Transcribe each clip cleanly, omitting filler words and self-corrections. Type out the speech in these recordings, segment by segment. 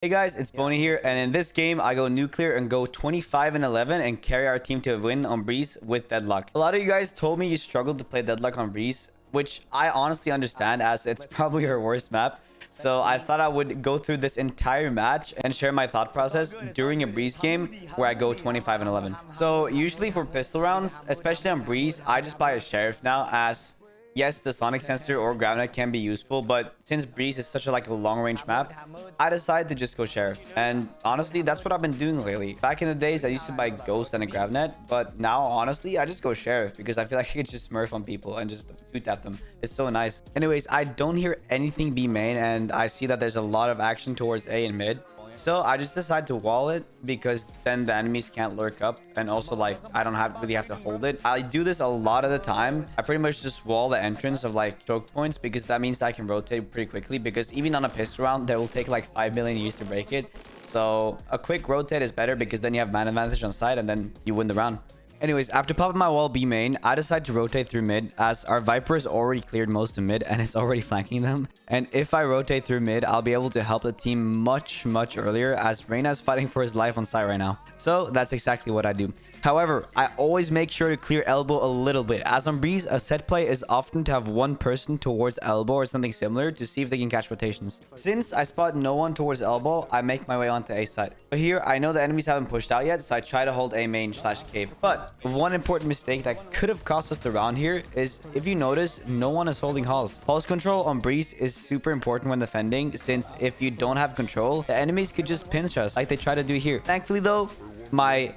Hey guys, it's Boney here, and in this game, I go nuclear and go 25 and 11 and carry our team to a win on Breeze with Deadlock. A lot of you guys told me you struggled to play Deadlock on Breeze, which I honestly understand as it's probably her worst map. So I thought I would go through this entire match and share my thought process during a Breeze game where I go 25 and 11. So usually for pistol rounds, especially on Breeze, I just buy a Sheriff now as... Yes, the sonic sensor or gravnet can be useful, but since Breeze is such a long range map, I decided to just go Sheriff. And honestly, that's what I've been doing lately. Back in the days, I used to buy Ghost and a gravnet, but now honestly, I just go Sheriff because I feel like I could just smurf on people and just two-tap them. It's so nice. Anyways, I don't hear anything B main, and I see that there's a lot of action towards A and mid. So I just decided to wall it because then the enemies can't lurk up, and also I don't really have to hold it. I do this a lot of the time. I pretty much just wall the entrance of choke points because that means I can rotate pretty quickly, because even on a pistol round that will take 5 million years to break it. So a quick rotate is better because then you have man advantage on side and then you win the round. Anyways, after popping my wall B main, I decided to rotate through mid as our Viper has already cleared most of mid and is already flanking them. And if I rotate through mid, I'll be able to help the team much earlier as Reyna is fighting for his life on site right now. So that's exactly what I do. However, I always make sure to clear elbow a little bit, as on Breeze, a set play is often to have one person towards elbow or something similar to see if they can catch rotations. Since I spot no one towards elbow, I make my way onto A side. But here, I know the enemies haven't pushed out yet, so I try to hold A main / cave. But one important mistake that could have cost us the round here is, if you notice, no one is holding halls. Pulse control on Breeze is super important when defending, since if you don't have control, the enemies could just pinch us like they try to do here. Thankfully though, my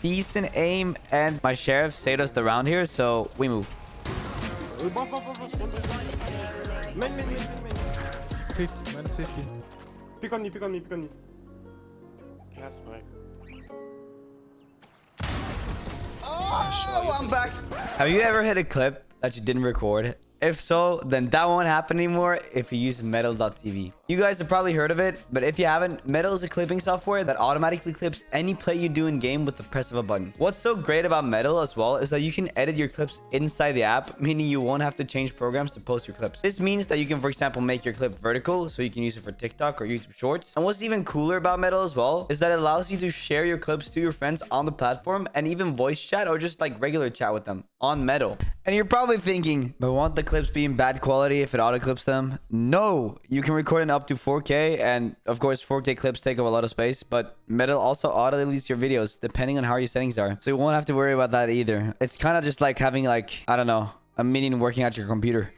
decent aim and my Sheriff saved us the round here, so we move. 50, minus 50. Pick on me, pick on me, pick on me. Yes, Mike. Oh, I'm back. Have you ever hit a clip that you didn't record? If so, then that won't happen anymore if you use metal.tv. You guys have probably heard of it, but if you haven't, Metal is a clipping software that automatically clips any play you do in game with the press of a button. What's so great about Metal as well is that you can edit your clips inside the app, meaning you won't have to change programs to post your clips. This means that you can, for example, make your clip vertical so you can use it for TikTok or YouTube Shorts. And what's even cooler about Metal as well is that it allows you to share your clips to your friends on the platform and even voice chat or just regular chat with them on Metal. And you're probably thinking, but won't the clips be in bad quality if it auto clips them? No, you can record in up to 4K, and of course 4K clips take up a lot of space, but Metal also auto deletes your videos depending on how your settings are, so you won't have to worry about that either. It's kind of just like having I don't know, a minion working at your computer.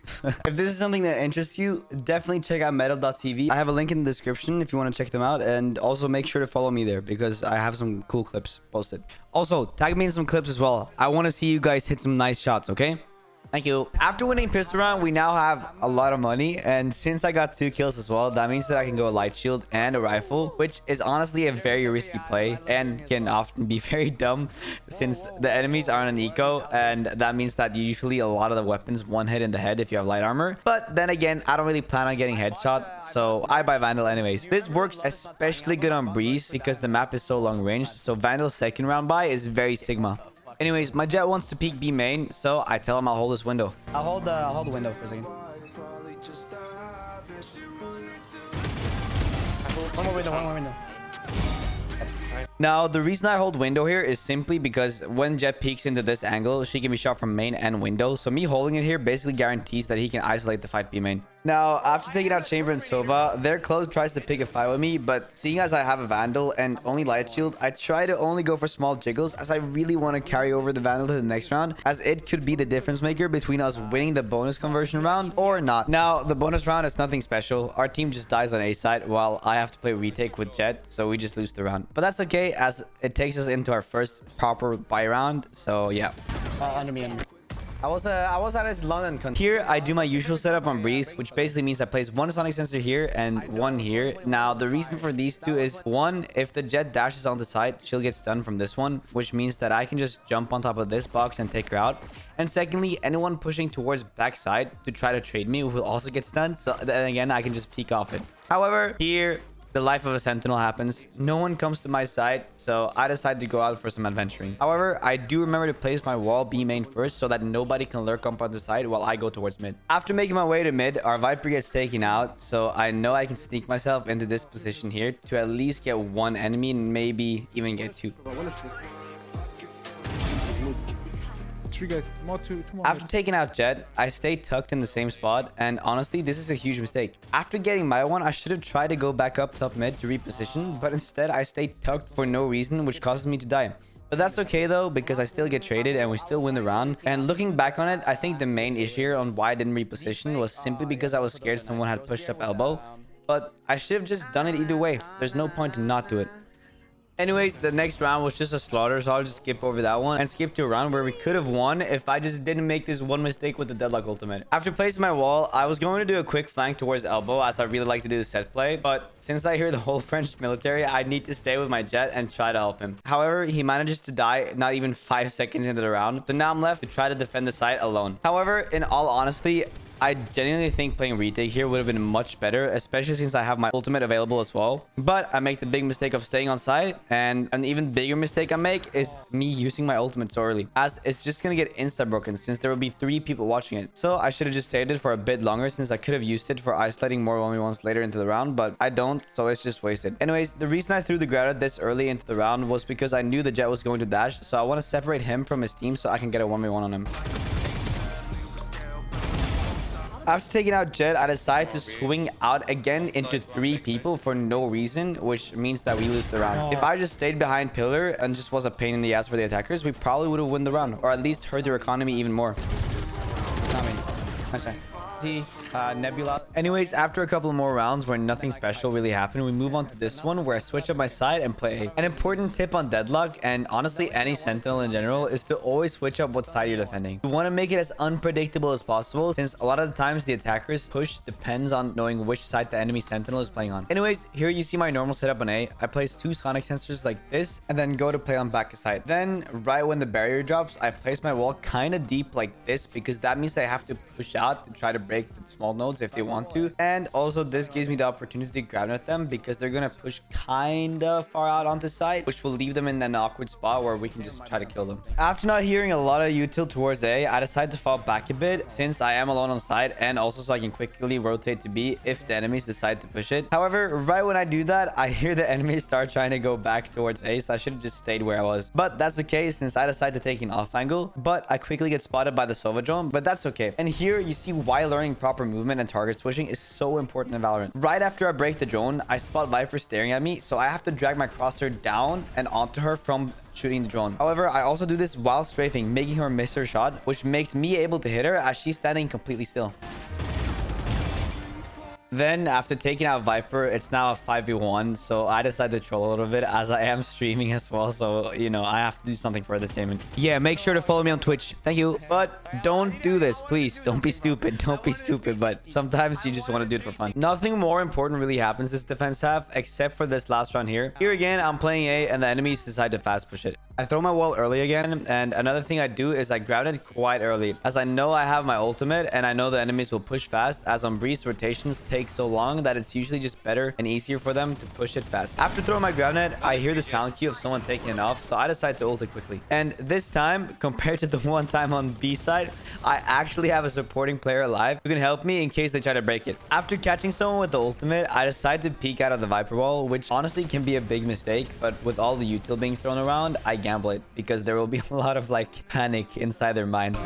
If this is something that interests you, definitely check out metal.tv. I have a link in the description if you want to check them out, and also make sure to follow me there because I have some cool clips posted. Also, tag me in some clips as well. I want to see you guys hit some nice shots, okay? Thank you. After winning pistol round, we now have a lot of money, and since I got 2 kills as well, that means that I can go a light shield and a rifle, which is honestly a very risky play and can often be very dumb since the enemies are on an eco, and that means that usually a lot of the weapons one hit in the head if you have light armor. But then again, I don't really plan on getting headshot, so I buy Vandal anyways. This works especially good on Breeze because the map is so long range, so Vandal's second round buy is very Sigma. Anyways, my Jet wants to peek B main, so I tell him I'll hold this window. I'll hold the window for a second. One more window. Now, the reason I hold window here is simply because when Jet peeks into this angle, she can be shot from main and window. So me holding it here basically guarantees that he can isolate the fight B main. Now, after taking out Chamber and Sova, their close tries to pick a fight with me, but seeing as I have a Vandal and only light shield, I try to only go for small jiggles as I really want to carry over the Vandal to the next round, as it could be the difference maker between us winning the bonus conversion round or not. Now, the bonus round is nothing special. Our team just dies on A side while I have to play retake with Jet, so we just lose the round. But that's okay, as it takes us into our first proper buy round, so yeah. Under me. I was at his London. Here, I do my usual setup on Breeze, which basically means I place one sonic sensor here and one here. Now, the reason for these two is, one, if the Jet dashes on the side, she'll get stunned from this one, which means that I can just jump on top of this box and take her out. And secondly, anyone pushing towards backside to try to trade me will also get stunned, so then again, I can just peek off it. However, here, the life of a sentinel happens. No one comes to my side, so I decide to go out for some adventuring. However, I do remember to place my wall B main first so that nobody can lurk up on the side while I go towards mid. After making my way to mid, our Viper gets taken out, so I know I can sneak myself into this position here to at least get one enemy and maybe even get two. Three guys. Two more. After taking out Jet, I stay tucked in the same spot, and honestly, this is a huge mistake. After getting my one, I should have tried to go back up top mid to reposition, but instead I stayed tucked for no reason, which causes me to die. But that's okay though, because I still get traded and we still win the round. And looking back on it, I think the main issue on why I didn't reposition was simply because I was scared someone had pushed up elbow. But I should have just done it either way. There's no point to not do it. Anyways, the next round was just a slaughter, so I'll just skip over that one and skip to a round where we could have won if I just didn't make this one mistake with the Deadlock ultimate. After placing my wall, I was going to do a quick flank towards elbow as I really like to do the set play, but since I hear the whole French military, I need to stay with my Jet and try to help him. However, he manages to die not even 5 seconds into the round, so now I'm left to try to defend the site alone. However, in all honesty, I genuinely think playing retake here would have been much better, especially since I have my ultimate available as well. But I make the big mistake of staying on side, and an even bigger mistake I make is me using my ultimate so early, as it's just gonna get insta broken since there will be 3 people watching it. So I should have just saved it for a bit longer since I could have used it for isolating more 1v1s later into the round, but I don't, so it's just wasted. Anyways, the reason I threw the Greta this early into the round was because I knew the Jet was going to dash, so I want to separate him from his team so I can get a 1v1 on him. After taking out Jet, I decide to swing out again into 3 people for no reason, which means that we lose the round. If I just stayed behind pillar and just was a pain in the ass for the attackers, we probably would have won the round, or at least hurt their economy even more. Nebula. Anyways, after a couple more rounds where nothing special really happened, we move on to this one where I switch up my side and play A. An important tip on Deadlock, and honestly any sentinel in general, is to always switch up what side you're defending. You want to make it as unpredictable as possible, since a lot of the times the attackers push depends on knowing which side the enemy sentinel is playing on. Anyways, here you see my normal setup on A. I place 2 sonic sensors like this and then go to play on back side. Then right when the barrier drops, I place my wall kind of deep like this, because that means I have to push out to try to break the small nodes if they want to, and also this gives me the opportunity to grab at them because they're gonna push kind of far out onto side, which will leave them in an awkward spot where we can just try to kill them. After not hearing a lot of util towards A, I decide to fall back a bit since I am alone on side, and also so I can quickly rotate to B if the enemies decide to push it. However, right when I do that, I hear the enemies start trying to go back towards A, so I should have just stayed where I was, but that's okay since I decide to take an off angle, but I quickly get spotted by the Sova drone, but that's okay. And here you see why learning proper movement and target switching is so important in Valorant. Right after I break the drone, I spot Viper staring at me, so I have to drag my crosshair down and onto her from shooting the drone. However, I also do this while strafing, making her miss her shot, which makes me able to hit her as she's standing completely still. Then, after taking out Viper, it's now a 5v1, so I decided to troll a little bit as I am streaming as well, so, you know, I have to do something for entertainment. Yeah, make sure to follow me on Twitch. Thank you. But don't do this, please. Don't be stupid. Don't be stupid, but sometimes you just want to do it for fun. Nothing more important really happens this defense half, except for this last round here. Here again, I'm playing A, and the enemies decide to fast push it. I throw my wall early again, and another thing I do is I grab it quite early, as I know I have my ultimate, and I know the enemies will push fast, as on Breeze rotations take so long that it's usually just better and easier for them to push it fast. After throwing my groundnet, I hear the sound cue of someone taking it off, so I decide to ult it quickly. And this time, compared to the one time on B side, I actually have a supporting player alive who can help me in case they try to break it. After catching someone with the ultimate, I decide to peek out of the Viper wall, which honestly can be a big mistake, but with all the util being thrown around, I gamble it because there will be a lot of like panic inside their minds.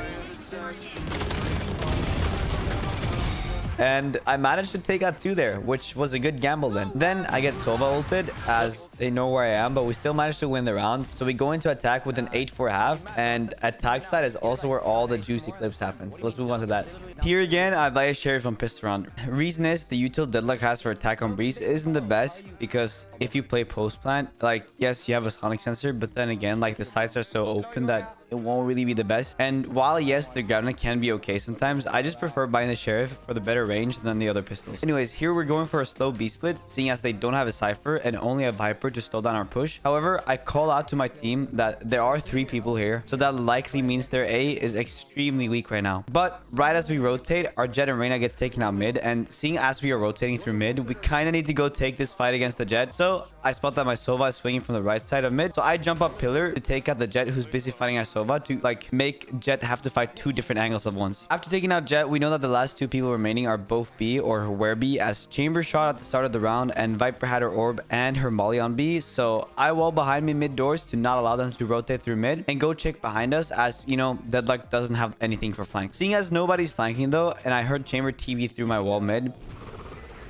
And I managed to take out 2 there, which was a good gamble then. Then I get Sova ulted as they know where I am, but we still managed to win the round. So we go into attack with an 8-4 half, and attack side is also where all the juicy clips happen. So let's move on to that. Here again, I buy a sheriff on pistol round. Reason is the util Deadlock has for attack on Breeze isn't the best, because if you play post plant, like yes, you have a sonic sensor, but then again, like the sites are so open that it won't really be the best. And while yes, the grounded can be okay sometimes, I just prefer buying the Sheriff for the better range than the other pistols. Anyways, here we're going for a slow B split, seeing as they don't have a Cypher and only a Viper to slow down our push. However, I call out to my team that there are 3 people here, so that likely means their A is extremely weak right now. But right as we rotate, our Jet and Reyna gets taken out mid, and seeing as we are rotating through mid, we kind of need to go take this fight against the Jet. So I spot that my Sova is swinging from the right side of mid, so I jump up pillar to take out the Jet who's busy fighting our Sova to like make Jet have to fight 2 different angles at once. After taking out Jet, we know that the last 2 people remaining are both B or were B, as Chamber shot at the start of the round and Viper had her orb and her molly on B. So I wall behind me mid doors to not allow them to rotate through mid and go check behind us, as you know, Deadlock doesn't have anything for flank. Seeing as nobody's flanking though, and I heard Chamber TV through my wall mid,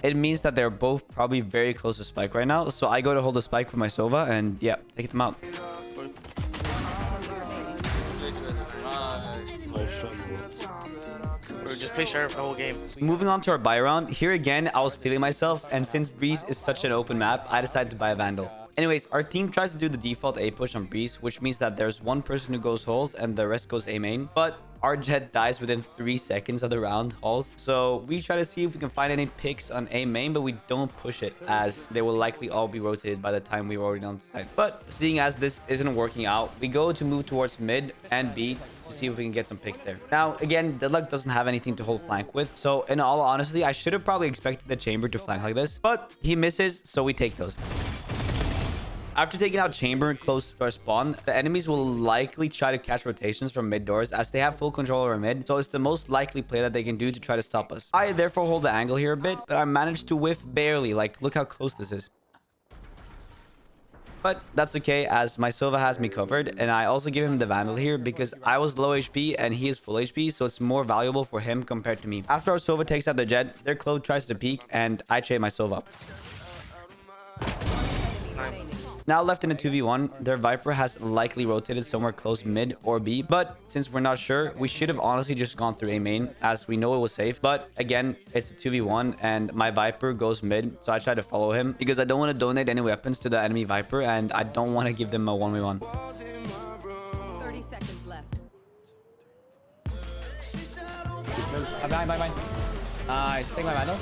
it means that they're both probably very close to spike right now. So I go to hold the spike with my Sova and yeah, take them out. Just play Sheriff the whole game. Moving on to our buy round. Here again, I was feeling myself, and since Breeze is such an open map, I decided to buy a Vandal. Anyways, our team tries to do the default A push on Breeze, which means that there's one person who goes holes and the rest goes A main. But our Jet dies within 3 seconds of the round halls. So we try to see if we can find any picks on A main, but we don't push it, as they will likely all be rotated by the time we're already on the side. But seeing as this isn't working out, we go to move towards mid and B to see if we can get some picks there. Now, again, Deadlock doesn't have anything to hold flank with. So in all honesty, I should have probably expected the Chamber to flank like this, but he misses, so we take those. After taking out Chamber close to our spawn, the enemies will likely try to catch rotations from mid doors, as they have full control over mid, so it's the most likely play that they can do to try to stop us. I therefore hold the angle here a bit, but I managed to whiff barely. Like, look how close this is. But that's okay, as my Sova has me covered, and I also give him the Vandal here because I was low HP and he is full HP, so it's more valuable for him compared to me. After our Sova takes out the Jet, their Clove tries to peek and I trade my Sova. Nice. Now left in a 2v1, their Viper has likely rotated somewhere close mid or B, but since we're not sure, we should have honestly just gone through A main, as we know it was safe. But again, it's a 2v1 and my Viper goes mid, so I try to follow him because I don't want to donate any weapons to the enemy Viper and I don't want to give them a 1v1. 30 seconds left. Behind. Take my Vandal.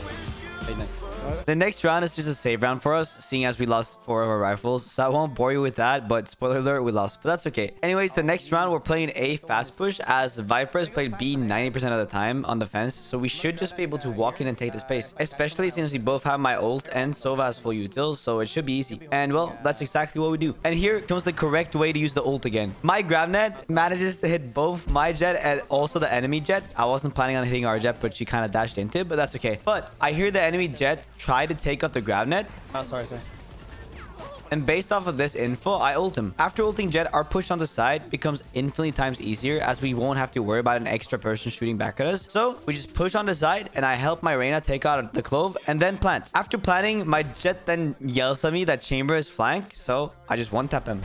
The next round is just a save round for us, seeing as we lost 4 of our rifles, so I won't bore you with that, but spoiler alert, we lost, but that's okay. Anyways, the next round we're playing A fast push, as Viper has played B 90% of the time on defense, so we should just be able to walk in and take the space, especially since we both have my ult and Sova has full util, so it should be easy. And well, that's exactly what we do. And here comes the correct way to use the ult again. My grabnet manages to hit both my Jet and also the enemy Jet. I wasn't planning on hitting our Jet, but she kind of dashed into it, but that's okay. But I hear the enemy Jet try to take off the grabnet. Oh, sorry. And based off of this info, I ult him. After ulting Jet, our push on the side becomes infinitely times easier, as we won't have to worry about an extra person shooting back at us. So we just push on the side and I help my Reyna take out the Clove and then plant. After planting, my Jet then yells at me that Chamber is flank, so I just one tap him.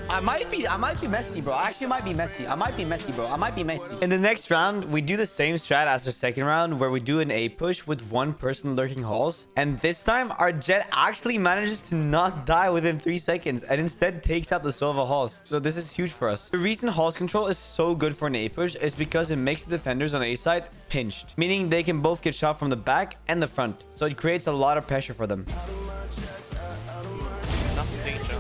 I might be messy, bro. I actually might be messy. I might be messy. In the next round, we do the same strat as the second round, where we do an A push with one person lurking halls. And this time, our Jet actually manages to not die within 3 seconds and instead takes out the Sova halls. So this is huge for us. The reason halls control is so good for an A push is because it makes the defenders on A side pinched, meaning they can both get shot from the back and the front. So it creates a lot of pressure for them. Nothing danger.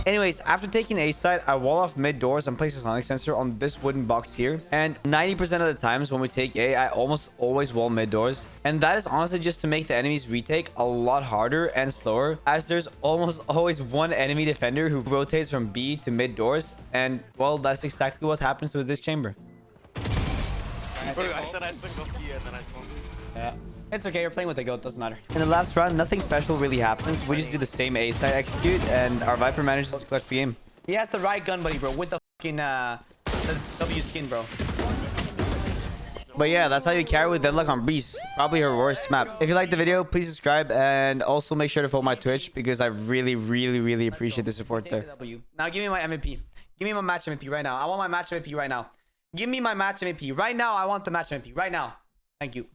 Anyways, after taking A side, I wall off mid doors and place a sonic sensor on this wooden box here. And 90% of the times when we take A, I almost always wall mid doors. And that is honestly just to make the enemies retake a lot harder and slower, as there's almost always one enemy defender who rotates from B to mid doors. And well, that's exactly what happens with this Chamber. Bro, I said I took off you and then I swung. Yeah. It's okay, you're playing with the goat, doesn't matter. In the last round, nothing special really happens. We just do the same A side execute, and our Viper manages to clutch the game. He has the right gun, buddy, bro, with the fucking the W skin, bro. But yeah, that's how you carry with Deadlock on Breeze. Probably her worst map. If you liked the video, please subscribe, and also make sure to follow my Twitch, because I really appreciate the support there. Now give me my MVP. Give me my match MVP right now. I want my match MVP right now. Give me my match MVP right now. I want the match MVP right now. Thank you.